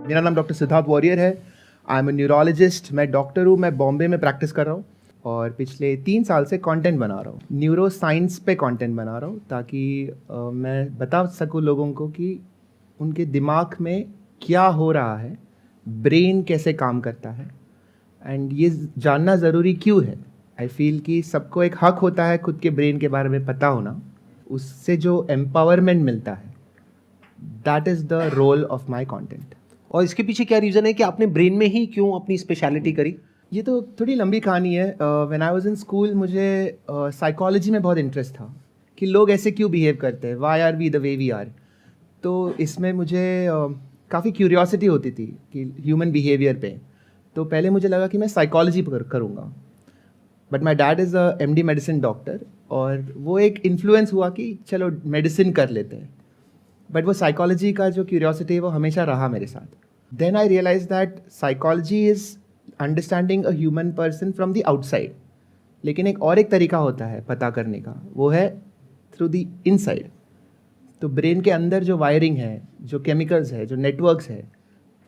मेरा नाम डॉक्टर सिद्धार्थ वॉरियर है। I am a neurologist. मैं डॉक्टर हूँ। मैं बॉम्बे में प्रैक्टिस कर रहा हूँ और पिछले 3 साल से कंटेंट बना रहा हूँ। न्यूरो साइंस पे कंटेंट बना रहा हूँ ताकि मैं बता सकूँ लोगों को कि उनके दिमाग में क्या हो रहा है, ब्रेन कैसे काम करता है, एंड ये जानना ज़रूरी क्यों है। आई फील कि सबको एक हक होता है खुद के ब्रेन के बारे में पता होना। उससे जो एम्पावरमेंट मिलता है, that is the role of my content. और इसके पीछे क्या रीज़न है कि आपने ब्रेन में ही क्यों अपनी स्पेशलिटी करी? ये तो थोड़ी लंबी कहानी है। When I was in school मुझे साइकोलॉजी में बहुत इंटरेस्ट था कि लोग ऐसे क्यों बिहेव करते हैं, why are we the way we are. तो इसमें मुझे काफ़ी क्यूरियोसिटी होती थी कि ह्यूमन बिहेवियर पे। तो पहले मुझे लगा कि मैं साइकोलॉजी करूँगा, but my dad is a MD medicine doctor, और वो एक इन्फ्लुएंस हुआ कि चलो मेडिसिन कर लेते हैं। बट वो साइकोलॉजी का जो क्यूरियोसिटी है वो हमेशा रहा मेरे साथ। Then I realise that psychology is understanding a human person from the outside, लेकिन एक तरीका होता है पता करने का, वो है थ्रू द इनसाइड। तो ब्रेन के अंदर जो वायरिंग है, जो केमिकल्स है, जो नेटवर्क्स है,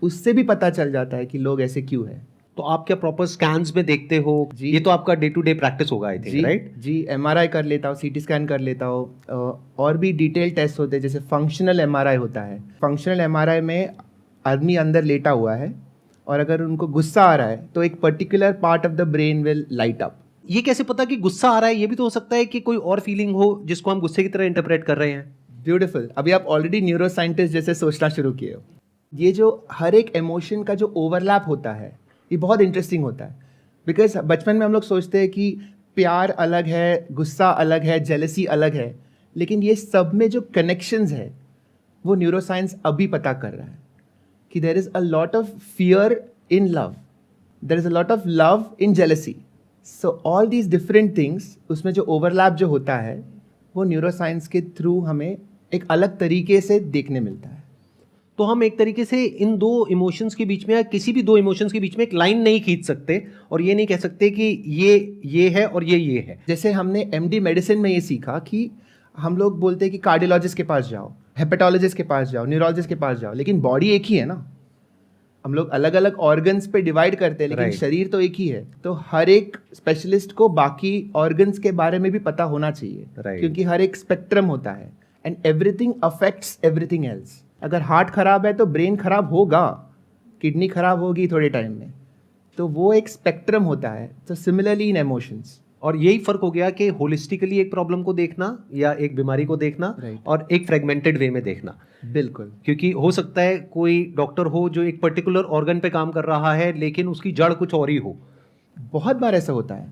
उससे भी पता चल जाता है कि लोग ऐसे क्यों है। तो आप क्या प्रॉपर स्कैन्स में देखते हो? जी। ये तो आपका डे टू डे प्रैक्टिस होगा आई थिंक, जी राइट? जी, MRI कर लेता हूँ, CT स्कैन कर लेता हूँ, और भी डिटेल टेस्ट होते हैं, जैसे फंक्शनल MRI होता है। फंक्शनल MRI में आदमी अंदर लेटा हुआ है और अगर उनको गुस्सा आ रहा है तो एक particular part of the brain will light up. ये कैसे पता कि गुस्सा आ रहा है? ये भी तो हो सकता है कि कोई और फीलिंग हो जिसको हम गुस्से की तरह इंटरप्रेट कर रहे हैं। ब्यूटीफुल। अभी आप ऑलरेडी न्यूरो साइंटिस्ट जैसे सोचना शुरू किए हो। ये जो हर एक इमोशन का जो ओवरलैप होता है, ये बहुत इंटरेस्टिंग होता है। बिकॉज बचपन में हम लोग सोचते हैं कि प्यार अलग है, गुस्सा अलग है, जेलसी अलग है, लेकिन ये सब में जो कनेक्शंस है वो न्यूरो साइंस अभी पता कर रहा है कि there is a lot of fear in love, there is a lot of love in jealousy. So all these different things, उसमें जो ओवरलैप जो होता है वो न्यूरो साइंस के थ्रू हमें एक अलग तरीके से देखने मिलता है। तो हम एक तरीके से इन दो इमोशंस के बीच में या किसी भी दो इमोशंस के बीच में एक लाइन नहीं खींच सकते और ये नहीं कह सकते कि ये है और ये है। जैसे हमने MD मेडिसिन में ये सीखा कि हम लोग बोलते हैं कि कार्डियोलॉजिस्ट के पास जाओ, हेपेटोलॉजिस्ट के पास जाओ, न्यूरोलॉजिस्ट के पास जाओ, लेकिन बॉडी एक ही है ना। हम लोग अलग अलग ऑर्गन्स पे डिवाइड करते हैं, लेकिन Right. शरीर तो एक ही है। तो हर एक स्पेशलिस्ट को बाकी ऑर्गन्स के बारे में भी पता होना चाहिए। Right. क्योंकि हर एक स्पेक्ट्रम होता है and everything affects everything else. अगर हार्ट खराब है तो ब्रेन खराब होगा, किडनी खराब होगी थोड़े टाइम में। तो वो एक स्पेक्ट्रम होता है। तो सिमिलरली इन इमोशंस। और यही फर्क हो गया कि होलिस्टिकली एक प्रॉब्लम को देखना या एक बीमारी को देखना, Right. और एक फ्रेगमेंटेड वे में देखना। बिल्कुल। क्योंकि हो सकता है कोई डॉक्टर हो जो एक पर्टिकुलर ऑर्गन पे काम कर रहा है लेकिन उसकी जड़ कुछ और ही हो। बहुत बार ऐसा होता है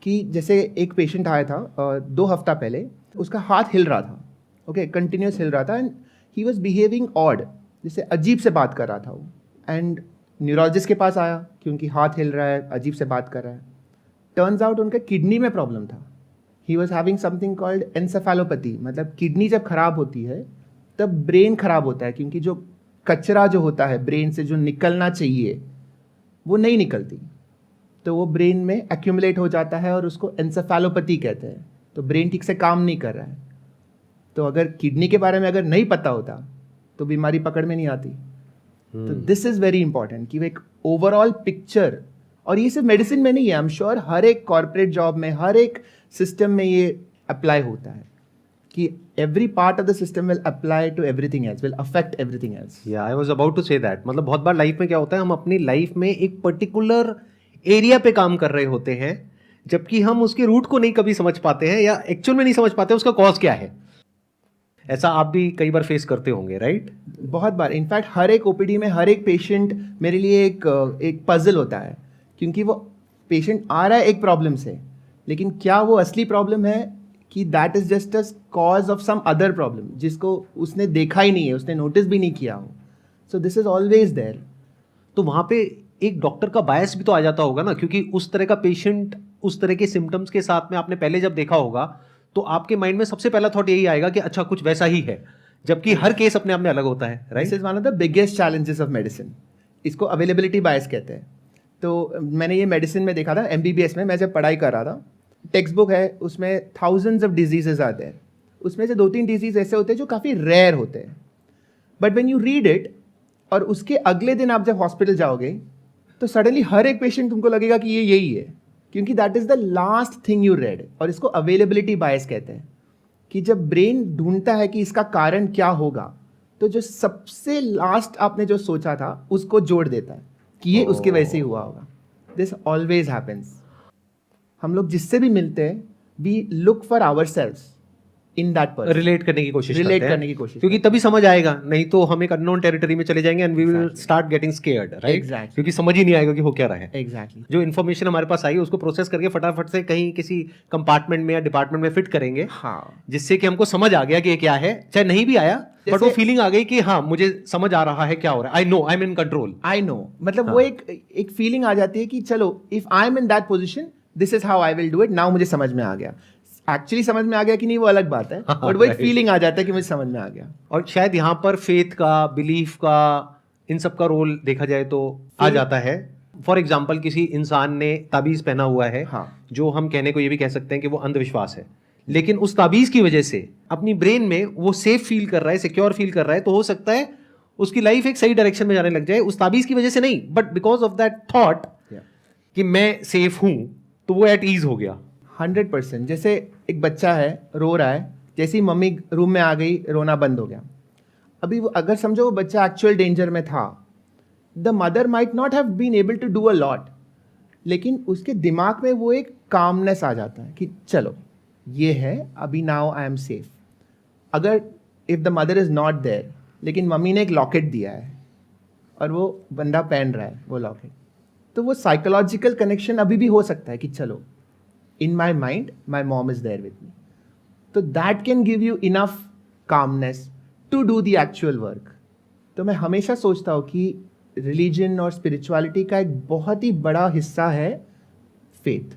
कि जैसे एक पेशेंट आया था 2 हफ्ता पहले, उसका हाथ हिल रहा था, ओके, कंटिन्यूस हिल रहा था, and he was behaving odd, जैसे अजीब से बात कर रहा था वो। एंड न्यूरोलॉजिस्ट के पास आया क्योंकि हाथ हिल रहा है, अजीब से बात कर रहा है। टर्न्स आउट उनका किडनी में प्रॉब्लम था। He was having something called encephalopathy, मतलब किडनी जब खराब होती है तब ब्रेन खराब होता है, क्योंकि जो कचरा जो होता है ब्रेन से जो निकलना चाहिए वो नहीं निकलती, तो वो ब्रेन में एक्यूमुलेट हो जाता है और उसको एनसेफेलोपैथी कहते हैं। तो ब्रेन ठीक से काम नहीं कर रहा है। तो अगर किडनी के बारे में अगर नहीं पता होता तो बीमारी पकड़ में नहीं आती। तो दिस इज़ वेरी इंपॉर्टेंट कि वो एक ओवरऑल पिक्चर, और ये सिर्फ मेडिसिन में नहीं है, आई एम श्योर हर एक कॉर्पोरेट जॉब में, हर एक सिस्टम में ये अप्लाई होता है कि every part of the system will apply to everything else, will affect everything else. या I was about to say that, मतलब बहुत बार लाइफ में क्या होता है, हम अपनी लाइफ में एक पर्टिकुलर एरिया पे काम कर रहे होते हैं जबकि हम उसके रूट को नहीं कभी समझ पाते हैं या एक्चुअल में नहीं समझ पाते उसका कॉज क्या है। ऐसा आप भी कई बार फेस करते होंगे, राइट? बहुत बार। इनफैक्ट हर एक OPD में हर एक पेशेंट मेरे लिए एक पजल होता है, क्योंकि वो पेशेंट आ रहा है एक प्रॉब्लम से, लेकिन क्या वो असली प्रॉब्लम है कि that is just a cause of some other problem जिसको उसने देखा ही नहीं है, उसने नोटिस भी नहीं किया हो। So this is always there. तो वहाँ पे एक डॉक्टर का बायस भी तो आ जाता होगा ना, क्योंकि उस तरह का पेशेंट उस तरह के सिम्टम्स के साथ में आपने पहले जब देखा होगा तो आपके माइंड में सबसे पहला थॉट यही आएगा कि अच्छा कुछ वैसा ही है, जबकि हर केस अपने आप में अलग होता है, this right? Is one of the biggest challenges of medicine. इसको अवेलेबिलिटी बायस कहते हैं। तो मैंने ये मेडिसिन में देखा था, MBBS में मैं जब पढ़ाई कर रहा था। टेक्स्ट बुक है, उसमें थाउजेंड्स ऑफ डिजीजेज आते हैं, उसमें से 2-3 डिजीज ऐसे होते हैं जो काफ़ी रेयर होते हैं, but when you read it और उसके अगले दिन आप जब हॉस्पिटल जाओगे तो सडनली हर एक पेशेंट तुमको लगेगा कि ये यही है, क्योंकि that is the last thing you read. और इसको अवेलेबिलिटी बायस कहते हैं, कि जब ब्रेन ढूंढता है कि इसका कारण क्या होगा, तो जो सबसे लास्ट आपने जो सोचा था उसको जोड़ देता है कि ये उसकी वजह से ही हुआ होगा। This always happens. हम लोग जिससे भी मिलते हैं, we look for ourselves in that person, relate करने की कोशिश रिलेट करते हैं, करने की कोशिश, क्योंकि तभी समझ आएगा, नहीं तो हम एक अननोन टेरिटरी में चले जाएंगे and we will start getting scared, right? Exactly. क्योंकि समझ ही नहीं आएगा कि हो क्या रहा है। एग्जैक्टली। जो इन्फॉर्मेशन हमारे पास आई उसको प्रोसेस करके फटाफट से कहीं किसी कंपार्टमेंट में या डिपार्टमेंट में फिट करेंगे, हाँ, जिससे कि हमको समझ आ गया कि ये क्या है, चाहे नहीं भी आया बट वो फीलिंग आ गई कि हाँ मुझे समझ आ रहा है क्या हो रहा है, I know, I am in control, I know. मतलब वो एक फीलिंग आ जाती है कि चलो, if I am in that position, this is how I will do it, now मुझे समझ में आ गया। एक्चुअली समझ में आ गया कि नहीं वो अलग बात है, बट वो एक फीलिंग आ जाता है कि मुझे समझ में आ गया। और शायद यहाँ पर फेथ का, बिलीफ का, इन सब का रोल देखा जाए तो आ जाता है। फॉर एग्जाम्पल किसी इंसान ने ताबीज पहना हुआ है, हाँ, जो हम कहने को ये भी कह सकते हैं कि वो अंधविश्वास है, लेकिन उस ताबीज की वजह से अपनी ब्रेन में वो सेफ फील कर रहा है, सिक्योर फील कर रहा है, तो हो सकता है उसकी लाइफ एक सही डायरेक्शन में जाने लग जाए, उस ताबीज की वजह से नहीं, but because of that thought कि मैं सेफ हूं, तो वो एट ईज हो गया। 100%। जैसे एक बच्चा है, रो रहा है, जैसे ही मम्मी रूम में आ गई, रोना बंद हो गया। अभी वो अगर समझो वो बच्चा एक्चुअल डेंजर में था, the mother might not have been able to do a lot, लेकिन उसके दिमाग में वो एक कामनेस आ जाता है कि चलो ये है, अभी नाउ आई एम सेफ। अगर if the mother is not there, लेकिन मम्मी ने एक लॉकेट दिया है और वो बंदा पहन रहा है वो लॉकेट, तो वो साइकोलॉजिकल कनेक्शन अभी भी हो सकता है कि चलो, in my mind my mom is there with me, तो that can give you enough calmness to do the actual work। तो मैं हमेशा सोचता हूँ कि रिलीजन और स्पिरिचुअलिटी का एक बहुत ही बड़ा हिस्सा है फेथ।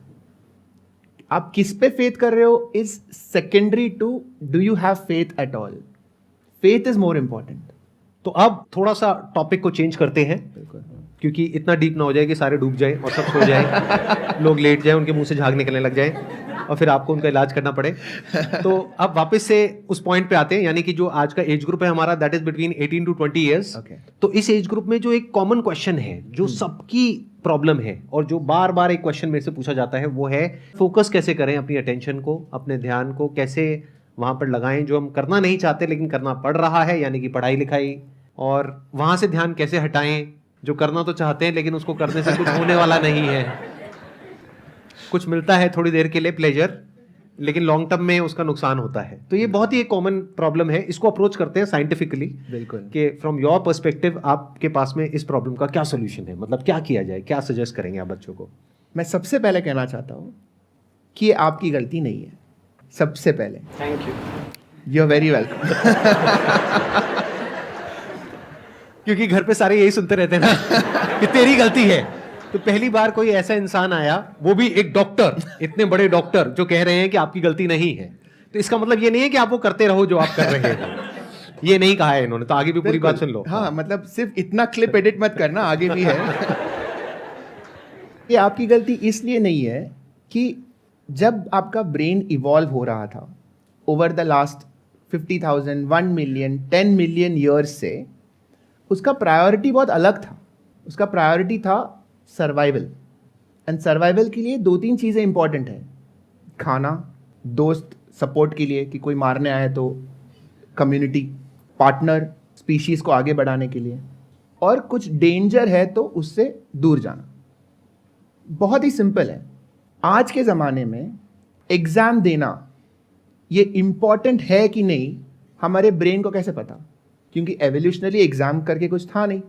आप किस पे फेथ कर रहे हो is secondary to do you have faith at all. Faith is more important. तो अब थोड़ा सा टॉपिक को चेंज करते हैं, क्योंकि इतना डीप ना हो जाए कि सारे डूब जाएं और सब सो जाएं, लोग लेट जाएं, उनके मुंह से झाग निकलने लग जाए और फिर आपको उनका इलाज करना पड़े। तो अब वापस से उस पॉइंट पे आते हैं, यानी कि जो आज का एज ग्रुप है हमारा, that is between 18 to 20 years. तो इस एज ग्रुप में जो एक कॉमन क्वेश्चन है, जो सबकी प्रॉब्लम है और जो बार बार एक क्वेश्चन मेरे से पूछा जाता है, वो है फोकस कैसे करें अपनी अटेंशन को, अपने ध्यान को कैसे वहां पर लगाएं जो हम करना नहीं चाहते लेकिन करना पड़ रहा है, यानी कि पढ़ाई लिखाई, और वहां से ध्यान कैसे हटाएं जो करना तो चाहते हैं लेकिन उसको करने से कुछ होने वाला नहीं है। कुछ मिलता है थोड़ी देर के लिए प्लेजर, लेकिन लॉन्ग टर्म में उसका नुकसान होता है। तो ये बहुत ही एक कॉमन प्रॉब्लम है, इसको अप्रोच करते हैं साइंटिफिकली। बिल्कुल, कि फ्रॉम योर पर्सपेक्टिव आपके पास में इस प्रॉब्लम का क्या सोल्यूशन है, मतलब क्या किया जाए, क्या सजेस्ट करेंगे आप बच्चों को? मैं सबसे पहले कहना चाहता हूँ कि ये आपकी गलती नहीं है। सबसे पहले thank you are very welcome. क्योंकि घर पे सारे यही सुनते रहते हैं ना कि तेरी गलती है। तो पहली बार कोई ऐसा इंसान आया, वो भी एक डॉक्टर, इतने बड़े डॉक्टर, जो कह रहे हैं कि आपकी गलती नहीं है, तो इसका मतलब ये नहीं है कि आप वो करते रहो जो आप कर रहे हो। ये नहीं कहा है इन्होंने, तो आगे भी पूरी बात सुन लो। हाँ, मतलब सिर्फ इतना क्लिप एडिट मत करना, आगे भी है। ये आपकी गलती इसलिए नहीं है कि जब आपका ब्रेन इवॉल्व हो रहा था over the last 50,000, 1 million, 10 million years से, उसका प्रायोरिटी बहुत अलग था। उसका प्रायोरिटी था सर्वाइवल, एंड सर्वाइवल के लिए 2-3 चीज़ें इंपॉर्टेंट है। खाना, दोस्त सपोर्ट के लिए कि कोई मारने आए तो, कम्युनिटी, पार्टनर, स्पीशीज़ को आगे बढ़ाने के लिए, और कुछ डेंजर है तो उससे दूर जाना। बहुत ही सिंपल है। आज के ज़माने में एग्ज़ाम देना ये इम्पॉर्टेंट है कि नहीं, हमारे ब्रेन को कैसे पता? क्योंकि एवोल्यूशनरी एग्जाम करके कुछ था नहीं।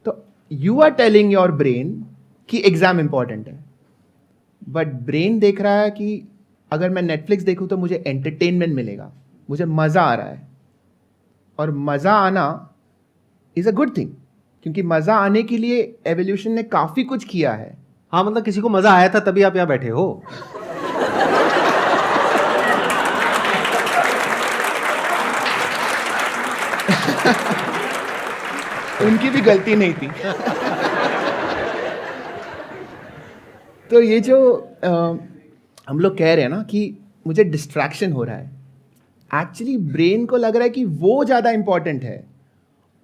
तो you are telling your brain कि एग्जाम इंपॉर्टेंट है, बट ब्रेन देख रहा है कि अगर मैं नेटफ्लिक्स देखूं तो मुझे एंटरटेनमेंट मिलेगा, मुझे मज़ा आ रहा है। और मज़ा आना इज़ अ गुड थिंग, क्योंकि मज़ा आने के लिए एवोल्यूशन ने काफ़ी कुछ किया है। हाँ, मतलब किसी को मज़ा आया था तभी आप यहाँ बैठे हो। उनकी भी गलती नहीं थी। तो ये जो हम लोग कह रहे हैं ना कि मुझे डिस्ट्रैक्शन हो रहा है, एक्चुअली ब्रेन को लग रहा है कि वो ज़्यादा इंपॉर्टेंट है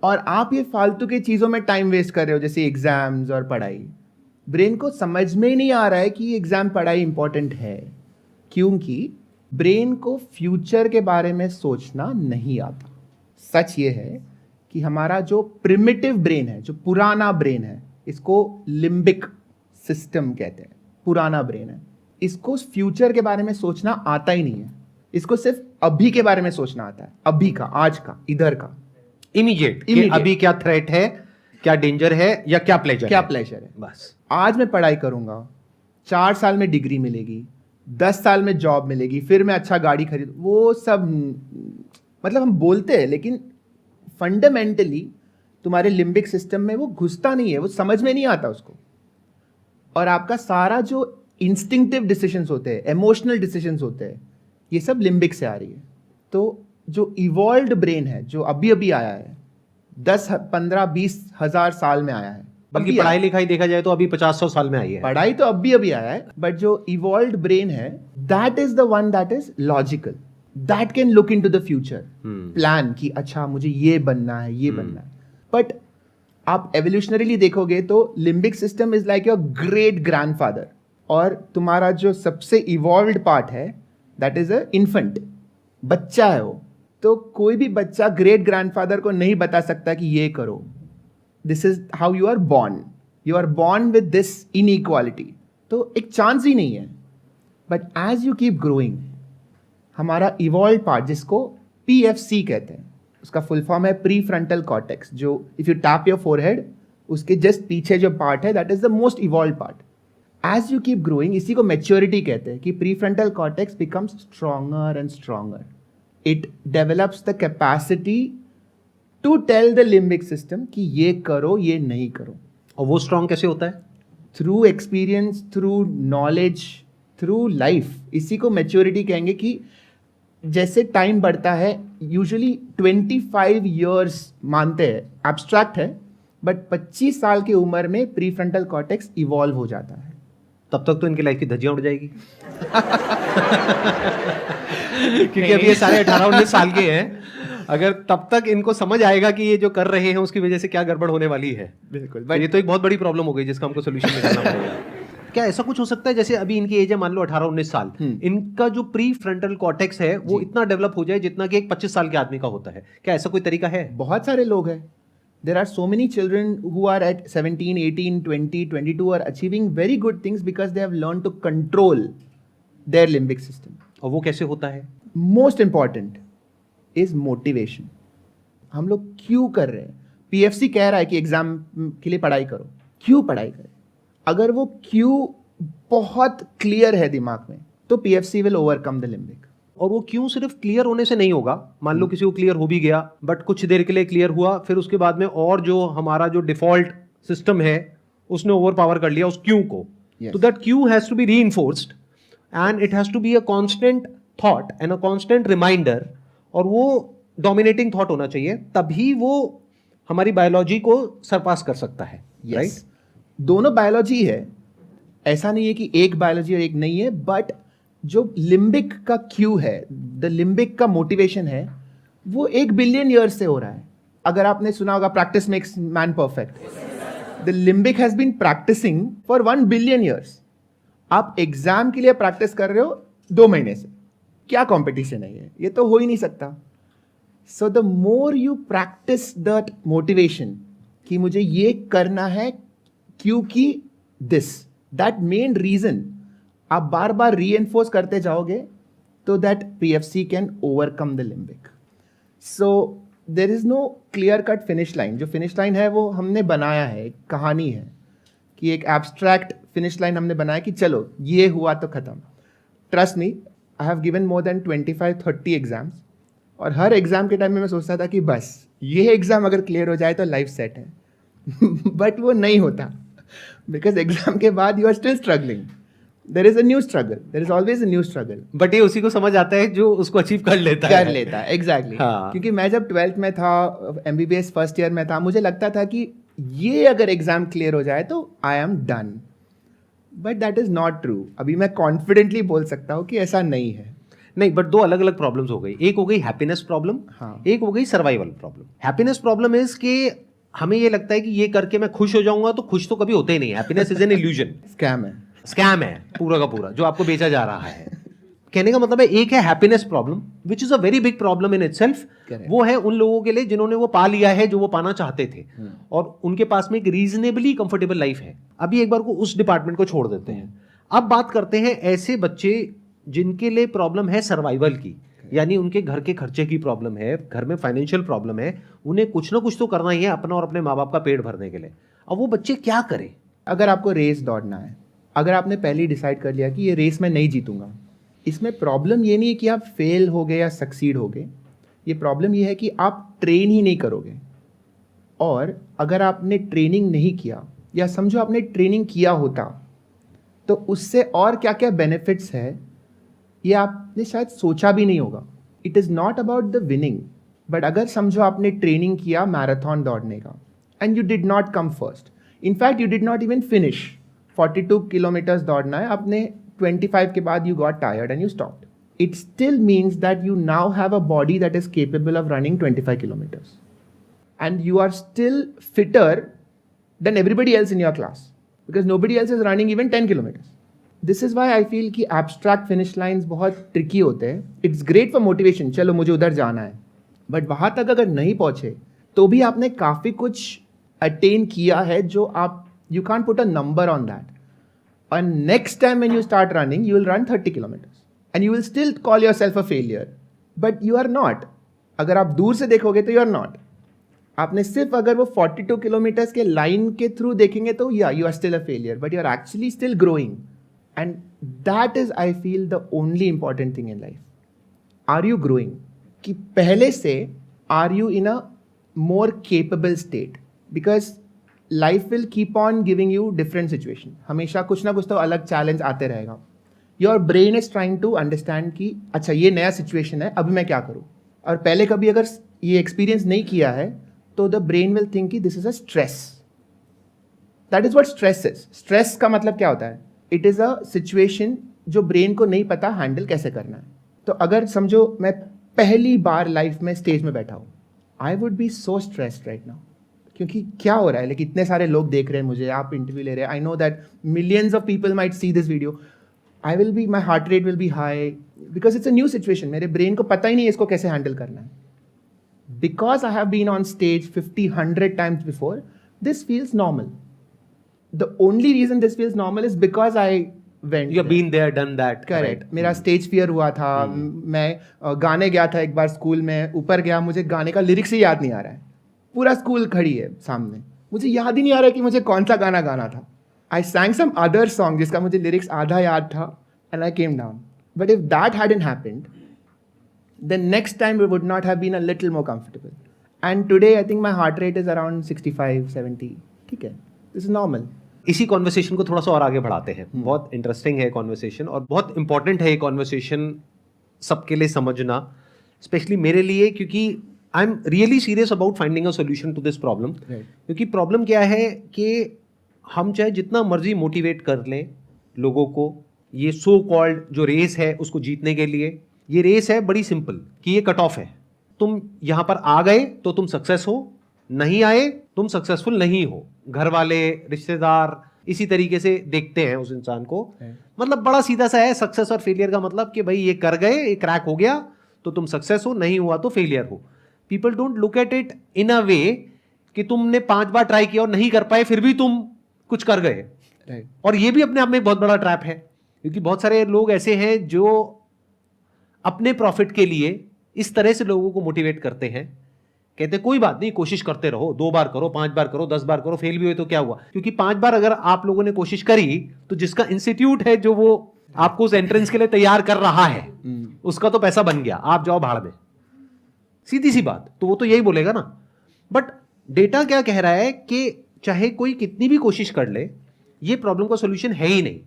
और आप ये फालतू की चीज़ों में टाइम वेस्ट कर रहे हो, जैसे एग्जाम्स और पढ़ाई। ब्रेन को समझ में ही नहीं आ रहा है कि एग्जाम पढ़ाई इंपॉर्टेंट है, क्योंकि ब्रेन को फ्यूचर के बारे में सोचना नहीं आता। सच ये है कि हमारा जो प्रिमिटिव ब्रेन है, जो पुराना ब्रेन है, इसको लिम्बिक सिस्टम कहते हैं, पुराना ब्रेन है, इसको फ्यूचर के बारे में सोचना आता ही नहीं है। इसको सिर्फ अभी के बारे में सोचना आता है, अभी का, आज का, इधर का, इमीडिएट Immediate. अभी क्या थ्रेट है, क्या डेंजर है, या क्या प्लेजर क्या प्लेजर है। बस आज मैं पढ़ाई करूंगा, 4 साल में डिग्री मिलेगी, 10 साल में जॉब मिलेगी, फिर मैं अच्छा गाड़ी खरीद, वो सब मतलब हम बोलते हैं, लेकिन फंडामेंटली तुम्हारे लिम्बिक सिस्टम में वो घुसता नहीं है, वो समझ में नहीं आता उसको। और आपका सारा जो इंस्टिंक्टिव डिसीजंस होते हैं, इमोशनल डिसीजंस होते हैं, ये सब लिम्बिक से आ रही है। तो जो इवॉल्व्ड ब्रेन है, जो अभी अभी आया है, 10, 15, 20 हजार साल में आया है, बल्कि अभी पढ़ाई लिखाई देखा जाए तो अभी 50-100 साल में आई है। पढ़ाई तो अभी अभी आया है, बट जो इवॉल्व्ड ब्रेन है, that is the one that is logical, that can look into the future, plan कि अच्छा मुझे ये बनना है, ये बनना है। बट आप एवोल्यूशनरीली देखोगे तो limbic system is like your great grandfather, और तुम्हारा जो सबसे इवॉल्व्ड पार्ट है दैट इज अ इन्फेंट, बच्चा है वो। तो कोई भी बच्चा ग्रेट ग्रैंडफादर को नहीं बता सकता कि ये करो, this is how you are born with this inequality, तो एक चांस ही नहीं है। But as you keep growing, हमारा इवॉल्व पार्ट, जिसको PFC कहते हैं, उसका फुल फॉर्म है प्री फ्रंटल कॉर्टेक्स, जो if you tap your forehead, उसके जस्ट पीछे जो पार्ट है, that is the most evolve part. As you keep growing, इसी को मैच्योरिटी कहते हैं, कि pre frontal cortex becomes stronger and stronger. It develops the capacity to tell the limbic system कि ये करो, ये नहीं करो। और वो स्ट्रांग कैसे होता है? Through experience, through knowledge, through life. इसी को मैच्योरिटी कहेंगे कि जैसे टाइम बढ़ता है, यूजुअली 25 ईयर्स मानते हैं, एब्स्ट्रैक्ट है, बट 25 साल की उम्र में प्री फ्रंटल कॉर्टेक्स इवॉल्व हो जाता है। तब तक तो इनकी लाइफ की धज्जियां उड़ जाएगी। क्योंकि अभी ये सारे 18-19 साल के हैं, अगर तब तक इनको समझ आएगा कि ये जो कर रहे हैं उसकी वजह से क्या गड़बड़ होने वाली है। बिल्कुल, ये तो एक बहुत बड़ी प्रॉब्लम हो गई जिसका हमको सोल्यूशन निकालना पड़ेगा। क्या ऐसा कुछ हो सकता है, जैसे अभी इनकी एज है मान लो 18-19 साल, इनका जो प्री फ्रंटल कॉर्टेक्स है वो इतना डेवलप हो जाए जितना कि एक 25 साल के आदमी का होता है? क्या ऐसा कोई तरीका है? बहुत सारे लोग हैं। There are so many children who are at 17, 18, 20, 22 are achieving very good things because they have learned to control their limbic system. और वो कैसे होता है? Most important is motivation. हम लोग क्यों कर रहे हैं? PFC कह रहा है कि एग्जाम के लिए पढ़ाई करो। क्यों पढ़ाई करें? अगर वो क्यों बहुत क्लियर है दिमाग में, तो PFC will overcome the limbic. और वो क्यों सिर्फ क्लियर होने से नहीं होगा। मान लो किसी को क्लियर हो भी गया, बट कुछ देर के लिए क्लियर हुआ, फिर उसके बाद में और जो हमारा जो डिफॉल्ट सिस्टम है उसने ओवर पावर कर लिया उस क्यू को। तो that cue has to be reinforced and it has to be a constant thought and a constant reminder, और वो डोमिनेटिंग थॉट होना चाहिए, तभी वो हमारी बायोलॉजी को सरपास कर सकता है। राइट? दोनों बायोलॉजी है, ऐसा नहीं है कि एक बायोलॉजी और एक नहीं है, बट जो लिम्बिक का क्यू है, द लिम्बिक का मोटिवेशन है, वो 1 बिलियन ईयर्स से हो रहा है। अगर आपने सुना होगा practice makes man perfect, the limbic has been practising for 1 billion years. आप एग्जाम के लिए प्रैक्टिस कर रहे हो 2 महीने से, क्या कंपटीशन है ये तो हो ही नहीं सकता। So the more you practice that motivation कि मुझे ये करना है क्योंकि दैट मेन रीजन आप बार बार रीएनफोर्स करते जाओगे, तो that PFC can overcome the limbic. So there is no clear cut finish line. जो फिनिश लाइन है वो हमने बनाया है, एक कहानी है कि एक एब्स्ट्रैक्ट फिनिश लाइन हमने बनाया कि चलो ये हुआ तो खत्म। Trust me, I have given more than 25-30 exams, और हर एग्जाम के टाइम में मैं सोचता था कि बस ये एग्जाम अगर क्लियर हो जाए तो लाइफ सेट है। बट वो नहीं होता, बिकॉज एग्जाम के बाद you are still struggling. There is a new struggle. There is always a new struggle. But ये उसी को समझ आता है जो उसको अचीव कर लेता है। Exactly. हाँ. क्योंकि मैं जब 12th में था, MBBS फर्स्ट ईयर में था, मुझे लगता था कि ये अगर एग्जाम क्लियर हो जाए तो I am done. But that is not true. अभी मैं कॉन्फिडेंटली बोल सकता हूँ कि ऐसा नहीं है। नहीं, बट दो अलग अलग प्रॉब्लम्स हो गई। एक हो गई हैप्पीनेस प्रॉब्लम, हाँ। एक हो गई survival problem. Happiness problem is कि हमें ये लगता है कि ये करके मैं खुश हो जाऊंगा, तो खुश तो कभी होते ही नहीं। Happiness is an illusion, scam है पूरा का पूरा जो आपको बेचा जा रहा है। कहने का मतलब है एक है happiness problem which is a very big problem in itself. वो है उन लोगों के लिए जिन्होंने वो पा लिया है जो वो पाना चाहते थे और उनके पास में एक रीजनेबली कंफर्टेबल लाइफ है। अभी एक बार को उस डिपार्टमेंट को छोड़ देते हैं, अब बात करते हैं ऐसे बच्चे जिनके लिए प्रॉब्लम है सर्वाइवल की, यानी उनके घर के खर्चे की प्रॉब्लम है, घर में फाइनेंशियल प्रॉब्लम है, उन्हें कुछ ना कुछ तो करना ही है अपना और अपने माँ बाप का पेट भरने के लिए। अब वो बच्चे क्या करें? अगर आपको रेस दौड़ना है, अगर आपने पहले ही डिसाइड कर लिया कि ये रेस मैं नहीं जीतूंगा, इसमें प्रॉब्लम ये नहीं है कि आप फेल हो गए या सक्सीड हो गए, ये प्रॉब्लम ये है कि आप ट्रेन ही नहीं करोगे। और अगर आपने ट्रेनिंग नहीं किया, या समझो आपने ट्रेनिंग किया होता, तो उससे और क्या क्या बेनिफिट्स है ये आपने शायद सोचा भी नहीं होगा। It is not about the winning, but अगर समझो आपने ट्रेनिंग किया मैराथन दौड़ने का and you did not come first, in fact you did not even finish, 42 kilometres दौड़ना है, आपने 25 के बाद you got tired and you stopped. It still means that you now have a body that is capable of running 25 kilometers. And you are still fitter than everybody else in your class. Because nobody else is running even 10 kilometers. This is why I feel कि abstract finish lines बहुत tricky होते हैं. It's great for motivation, चलो मुझे उधर जाना है. But वहाँ तक अगर नहीं पहुँचे, तो भी आपने काफ़ी कुछ attain किया है जो आप, you can't put a number on that. And next time when you start running, you will run 30 kilometers. And you will still call yourself a failure. But you are not. अगर आप दूर से देखोगे तो you are not. आपने सिर्फ अगर वो 42 किलोमीटर्स के लाइन के थ्रू देखेंगे तो yeah, you are still a failure. But you are actually still growing. And that is, I feel, the only important thing in life. Are you growing? कि पहले से are you in a more capable state? Because life will keep on giving you different situation, हमेशा कुछ ना कुछ तो अलग challenge आते रहेगा। Your brain is trying to understand कि अच्छा ये नया सिचुएशन है, अभी मैं क्या करूँ। और पहले कभी अगर ये एक्सपीरियंस नहीं किया है तो द ब्रेन विल थिंक कि this is a stress. That is what stress is. Stress का मतलब क्या होता है? इट इज़ अ सिचुएशन जो ब्रेन को नहीं पता हैंडल कैसे करना है। तो अगर समझो मैं पहली बार लाइफ में स्टेज में बैठा हूँ, I would be so stressed right now, क्योंकि क्या हो रहा है, लेकिन इतने सारे लोग देख रहे हैं मुझे, आप इंटरव्यू ले रहे हैं, I know that millions of people might see this video, I will be, my heart rate will be high, because it's a new situation. मेरे ब्रेन को पता ही नहीं है इसको कैसे हैंडल करना है। Because I have been on stage 50-100 times before, this feels normal. The only reason this feels normal is because I went, you have been there, done that. Correct. मेरा स्टेज फियर हुआ था, मैं गाने गया था एक बार स्कूल में, ऊपर गया, मुझे गाने का लिरिक्स ही याद नहीं आ रहा है, पूरा स्कूल खड़ी है सामने, मुझे याद ही नहीं आ रहा है कि मुझे कौन सा गाना गाना था। आई सैंग सम अदर सॉन्ग जिसका मुझे लिरिक्स आधा याद था and I came down. But if that hadn't happened, then next time we would not have been a little more comfortable. And today I think my heart rate is around 65-70. ठीक है, this is normal. इसी conversation को थोड़ा सा और आगे बढ़ाते हैं। बहुत इंटरेस्टिंग है कॉन्वर्सेशन और बहुत इंपॉर्टेंट है ये कॉन्वर्सेशन सबके लिए समझना, स्पेशली मेरे लिए, क्योंकि I am really serious about finding a solution to this problem. क्योंकि प्रॉब्लम क्या है कि हम चाहे जितना मर्जी मोटिवेट कर लें लोगों को, ये सो कॉल्ड जो रेस है उसको जीतने के लिए, ये रेस है बड़ी सिंपल कि ये कट ऑफ है। तुम यहां पर आ गए तो तुम सक्सेस हो, नहीं आए तुम सक्सेसफुल नहीं हो। घर वाले, रिश्तेदार इसी तरीके से देखते हैं उस इंसान को। मतलब बड़ा सीधा सा है सक्सेस और फेलियर का मतलब कि भाई ये कर गए, ये क्रैक हो गया तो तुम सक्सेस हो, नहीं हुआ तो फेलियर हो। People don't look at it in a way कि तुमने 5 बार ट्राई किया और नहीं कर पाए फिर भी तुम कुछ कर गए। और ये भी अपने आप में एक बहुत बड़ा ट्रैप है, क्योंकि बहुत सारे लोग ऐसे हैं जो अपने प्रॉफिट के लिए इस तरह से लोगों को मोटिवेट करते हैं, कहते कोई बात नहीं, कोशिश करते रहो, 2 बार करो, 5 बार करो, 10 बार करो, फेल भी हुए तो क्या हुआ। क्योंकि 5 बार अगर आप लोगों ने कोशिश करी तो जिसका इंस्टीट्यूट है जो वो आपको उस एंट्रेंस के लिए तैयार कर रहा है उसका तो पैसा बन गया, आप जाओ भाड़ में, सीधी सी बात। तो वो तो यही बोलेगा ना। बट डेटा क्या कह रहा है कि चाहे कोई कितनी भी कोशिश कर ले, ये प्रॉब्लम का सोल्यूशन है ही नहीं।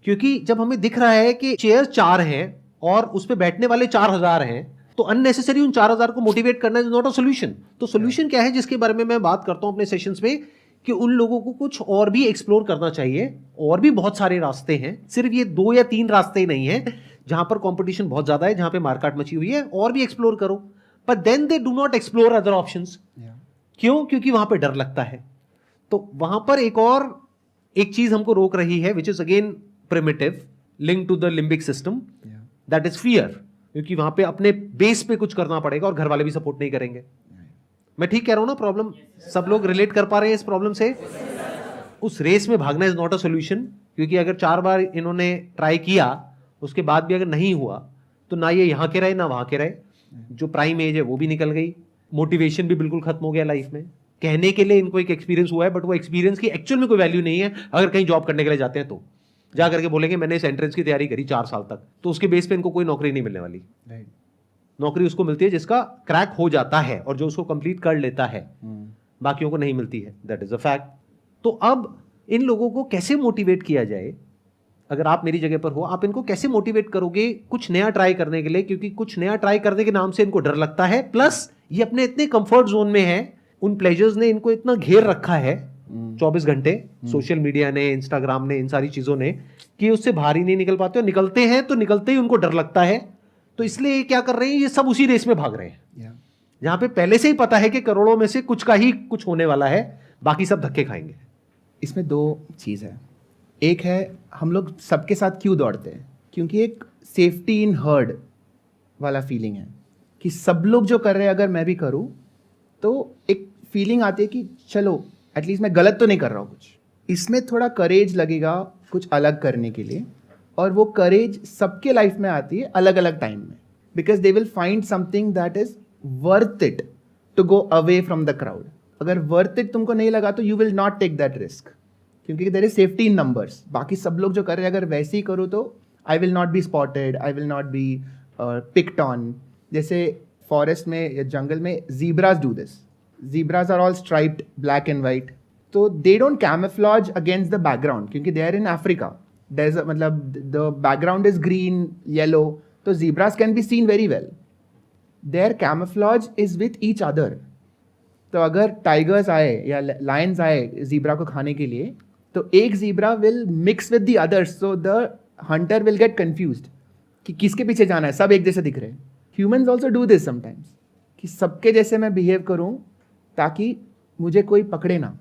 क्योंकि जब हमें दिख रहा है कि चेयर 4 हैं और उस पे बैठने वाले 4000 हैं, तो अननेसेसरी उन 4000 को मोटिवेट करना इज नॉट अ सोल्यूशन। तो सोल्यूशन क्या है जिसके बारे में मैं बात करता हूं अपने सेशंस में, कि उन लोगों को कुछ और भी एक्सप्लोर करना चाहिए। और भी बहुत सारे रास्ते हैं, सिर्फ ये 2 या 3 रास्ते नहीं हैं जहां पर कंपटीशन बहुत ज्यादा है, जहां पे मार्केट मची हुई है, और भी एक्सप्लोर करो, but then they do not explore other options. क्यों? क्योंकि वहां पे डर लगता है। तो वहां पर एक चीज हमको रोक रही है, which is again primitive, link to the limbic system, that is fear. क्योंकि वहां पे अपने बेस पे कुछ करना पड़ेगा और घर वाले भी सपोर्ट नहीं करेंगे। मैं ठीक कह रहा हूं ना? प्रॉब्लम सब लोग रिलेट कर पा रहे हैं इस प्रॉब्लम से? उस रेस में भागना इज नॉट अ सोल्यूशन, क्योंकि अगर 4 बार इन्होंने ट्राई किया, उसके बाद भी अगर नहीं हुआ, तो ना ये यहां के रहे ना वहां के रहे। जो प्राइम एज है वो भी निकल गई, मोटिवेशन भी बिल्कुल खत्म हो गया लाइफ में। कहने के लिए इनको एक एक्सपीरियंस हुआ है, बट वो एक्सपीरियंस की एक्चुअल में कोई वैल्यू नहीं है। अगर कहीं जॉब करने के लिए जाते हैं तो जा करके बोलेंगे मैंने इस एंट्रेंस की तैयारी करी 4 साल तक, तो उसके बेस पे इनको कोई नौकरी नहीं मिलने वाली। नौकरी उसको मिलती है जिसका क्रैक हो जाता है और जो उसको कंप्लीट कर लेता है, बाकियों को नहीं मिलती है। That is a fact. तो अब इन लोगों को कैसे मोटिवेट किया जाए? अगर आप मेरी जगह पर हो, आप इनको कैसे मोटिवेट करोगे कुछ नया ट्राई करने के लिए? क्योंकि कुछ नया ट्राई करने के नाम से इनको डर लगता है, प्लस ये अपने इतने कंफर्ट जोन में है, उन प्लेजर्स ने इनको इतना घेर रखा है 24 घंटे, सोशल मीडिया ने, इंस्टाग्राम ने, इन सारी चीजों ने, कि उससे बाहर ही नहीं निकल पाते। और निकलते हैं तो निकलते ही उनको डर लगता है। तो इसलिए क्या कर रहे हैं, ये सब उसी रेस में भाग रहे हैं, जहां पे पहले से ही पता है कि करोड़ों में से कुछ का ही कुछ होने वाला है, बाकी सब धक्के खाएंगे। इसमें 2 चीज़ है। एक है हम लोग सबके साथ क्यों दौड़ते हैं, क्योंकि एक सेफ्टी इन हर्ड वाला फीलिंग है कि सब लोग जो कर रहे हैं अगर मैं भी करूं, तो एक फीलिंग आती है कि चलो एटलीस्ट मैं गलत तो नहीं कर रहा हूँ कुछ। इसमें थोड़ा करेज लगेगा कुछ अलग करने के लिए, और वो करेज सबके लाइफ में आती है अलग अलग टाइम में, because they will find something that is worth it to go away from the crowd. अगर वर्थ इट तुमको नहीं लगा तो you will not take that risk, क्योंकि there is safety in numbers. बाकी सब लोग जो कर रहे हैं अगर वैसे ही करो तो I will not be spotted, I will not be picked on. जैसे फॉरेस्ट में या जंगल में zebras do this. Zebras are all striped black and white, तो they don't camouflage against the background, क्योंकि they are in Africa, desert, मतलब the background is green yellow, तो zebras can be seen very well. Their camouflage is with each other. तो अगर tigers आए या Lions आए zebra को खाने के लिए, तो एक zebra will mix with the others, so the Hunter will get confused कि किसके पीछे जाना है, सब एक जैसे दिख रहे हैं। Humans also do this sometimes, कि सबके जैसे मैं बिहेव करूं ताकि मुझे कोई पकड़े ना,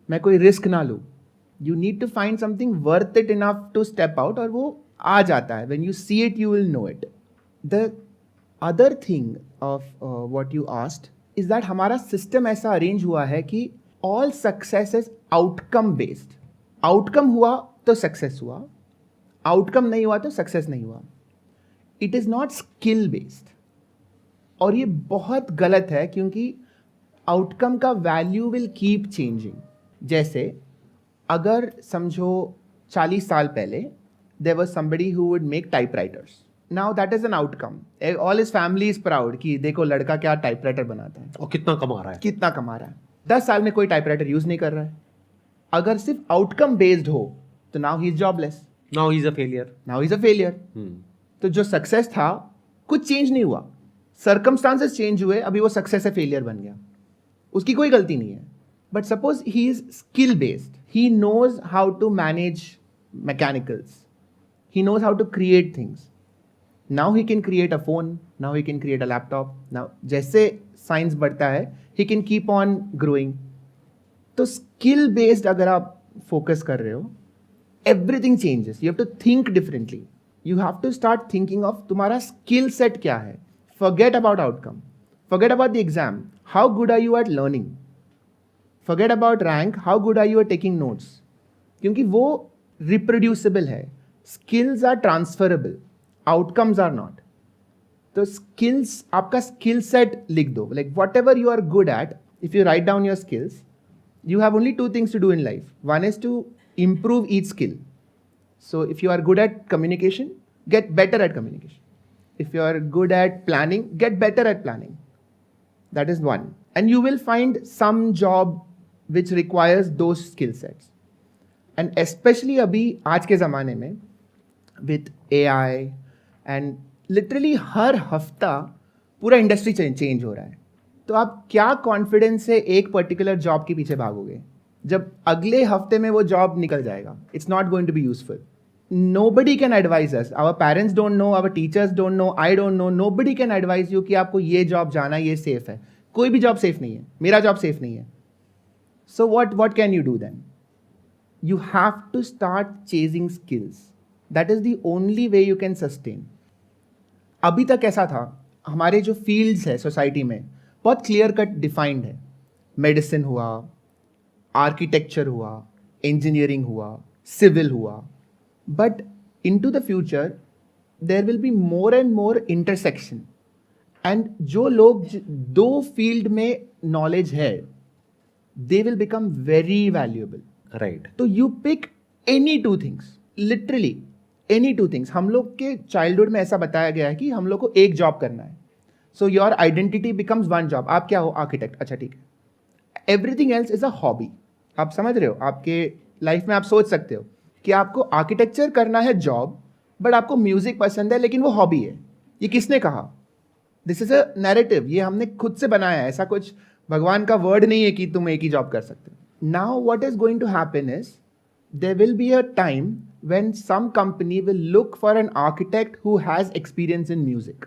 मैं कोई रिस्क ना लूँ। You need to find something worth it enough to step out, और वो आ जाता है। When you see it you will know it. The other thing of what you asked is that हमारा सिस्टम ऐसा अरेंज हुआ है कि all success is outcome based. Outcome हुआ तो सक्सेस हुआ, आउटकम नहीं हुआ तो सक्सेस नहीं हुआ। It is not skill based, और ये बहुत गलत है, क्योंकि आउटकम का वैल्यू विल कीप चेंजिंग। जैसे अगर समझो 40 साल पहले there was somebody who would make typewriters, now that is an outcome, all his family is proud कि देखो लड़का क्या टाइपराइटर बनाता है और कितना कमा रहा है, कितना कमा रहा है। 10 साल में कोई टाइपराइटर यूज नहीं कर रहा है। अगर सिर्फ आउटकम बेस्ड हो तो now he is jobless, now he is a failure, now he is a failure. तो जो सक्सेस था कुछ चेंज नहीं हुआ, सर्कमस्टांसेस चेंज हुए, अभी वो सक्सेस है फेलियर बन गया, उसकी कोई गलती नहीं है। But suppose he is skill based, he knows how to manage mechanicals, he knows how to create things. Now he can create a phone, now he can create a laptop. Now जैसे science बढ़ता है he can keep on growing. तो skill based अगर आप focus कर रहे हो, everything changes. You have to think differently. You have to start thinking of तुम्हारा स्किल सेट क्या है. Forget about outcome. Forget about the exam. How good are you at learning? Forget about rank. How good are you at taking notes? क्योंकि वो reproducible है. Skills are transferable. Outcomes are not. तो skills, आपका skill set लिख दो. Like whatever you are good at, if you write down your skills, you have only two things to do in life. One is to improve each skill. So if you are good at communication, get better at communication. If you are good at planning, get better at planning. That is one. And you will find some job which requires those skill sets. And especially अभी आज के ज़माने में with AI and literally हर हफ्ता पूरा industry change हो रहा है. तो आप क्या कॉन्फिडेंस से एक पर्टिकुलर जॉब के पीछे भागोगे जब अगले हफ्ते में वो जॉब निकल जाएगा? It's not going to be useful. nobody can advise us. Our parents don't know, our teachers don't know, I don't know. Nobody can advise you कि आपको ये जॉब जाना, ये सेफ है. कोई भी जॉब सेफ नहीं है. मेरा जॉब सेफ नहीं है. So what can you do then? You have to start chasing skills. That is the only way you can sustain. अभी तक ऐसा था, हमारे जो फील्ड्स है सोसाइटी में बहुत क्लियर कट डिफाइंड है. मेडिसिन हुआ, आर्किटेक्चर हुआ, इंजीनियरिंग हुआ, सिविल हुआ. But into the future there will be more and more intersection. And जो लोग दो फील्ड में नॉलेज है, they will become very valuable. Right. तो you pick any two things, literally any two things. हम लोग के चाइल्डहुड में ऐसा बताया गया है कि हम लोग को एक जॉब करना है. So your identity becomes one job. आप क्या हो? आर्किटेक्ट. अच्छा ठीक है. Everything else is a hobby. आप समझ रहे हो? आपके लाइफ में आप सोच सकते हो कि आपको आर्किटेक्चर करना है जॉब, बट आपको म्यूजिक पसंद है लेकिन वो हॉबी है. ये किसने कहा? This is a narrative. ये हमने खुद से बनाया है. ऐसा कुछ भगवान का वर्ड नहीं है कि तुम एक ही जॉब कर सकते हो. Now what is going to happen is there will be a time when some company will look for an architect who has experience in music.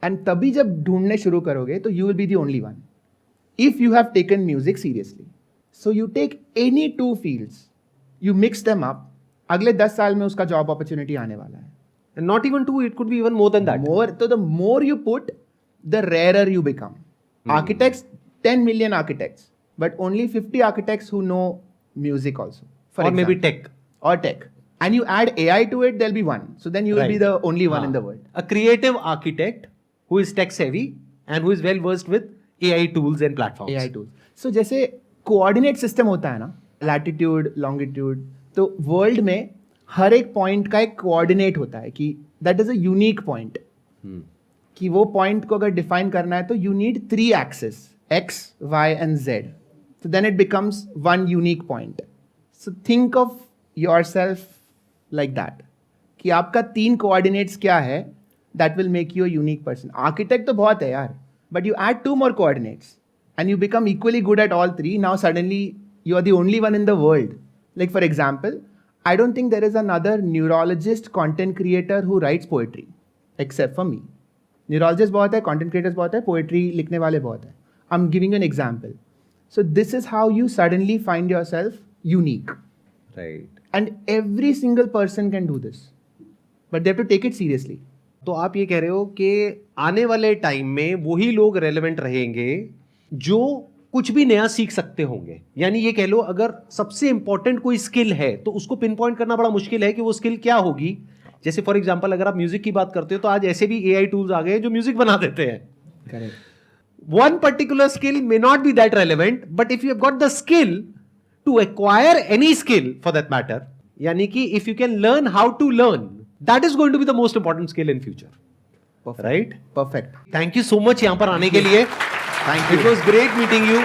And तभी जब ढूंढने शुरू करोगे तो you will be the only one. If you have taken music seriously. So you take any two fields, you mix them up, अगले 10 साल में उसका job opportunity आने वाला है. And not even 2, it could be even more than that. More, so the more you put, the rarer you become. Architects, 10 million architects, but only 50 architects who know music also. Or maybe tech. Or tech. And you add AI to it, there'll be one. So then you will be the only one in the world. A creative architect who is tech savvy and who is well versed with AI tools and platforms. AI tools. So जैसे coordinate system होता है ना, latitude, longitude, तो world में हर एक point का एक coordinate होता है कि that is a unique point. कि वो point को अगर define करना है तो you need 3 axes, X, Y and Z. So then it becomes one unique point. So think of yourself like that. कि आपका 3 coordinates क्या है, that will make you a unique person. Architect तो बहुत है यार, but you add 2 more coordinates and you become equally good at all 3. Now suddenly you are the only one in the world. Like for example, I don't think there is another neurologist content creator who writes poetry except for me. Neurologist बहुत है, content creators बहुत है, poetry लिखने वाले बहुत है. I'm giving you an example. So this is how you suddenly find yourself unique. Right. And every single person can do this, but they have to take it seriously. तो आप ये कह रहे हो कि आने वाले टाइम में वही लोग रेलेवेंट रहेंगे जो कुछ भी नया सीख सकते होंगे. यानी ये कह लो, अगर सबसे इंपॉर्टेंट कोई स्किल है तो उसको पिन पॉइंट करना बड़ा मुश्किल है कि वो स्किल क्या होगी. जैसे फॉर एग्जांपल अगर आप म्यूजिक की बात करते हो तो आज ऐसे भी एआई टूल्स आ गए जो म्यूजिक बना देते हैं. Correct. One particular skill may not be that relevant, but if you have got the skill to acquire any skill for that matter, yani ki if you can learn how to learn, that is going to be the most important skill in future. Perfect. Right? Perfect. Thank you so much yahan par aane ke liye. Thank you. It was great meeting you.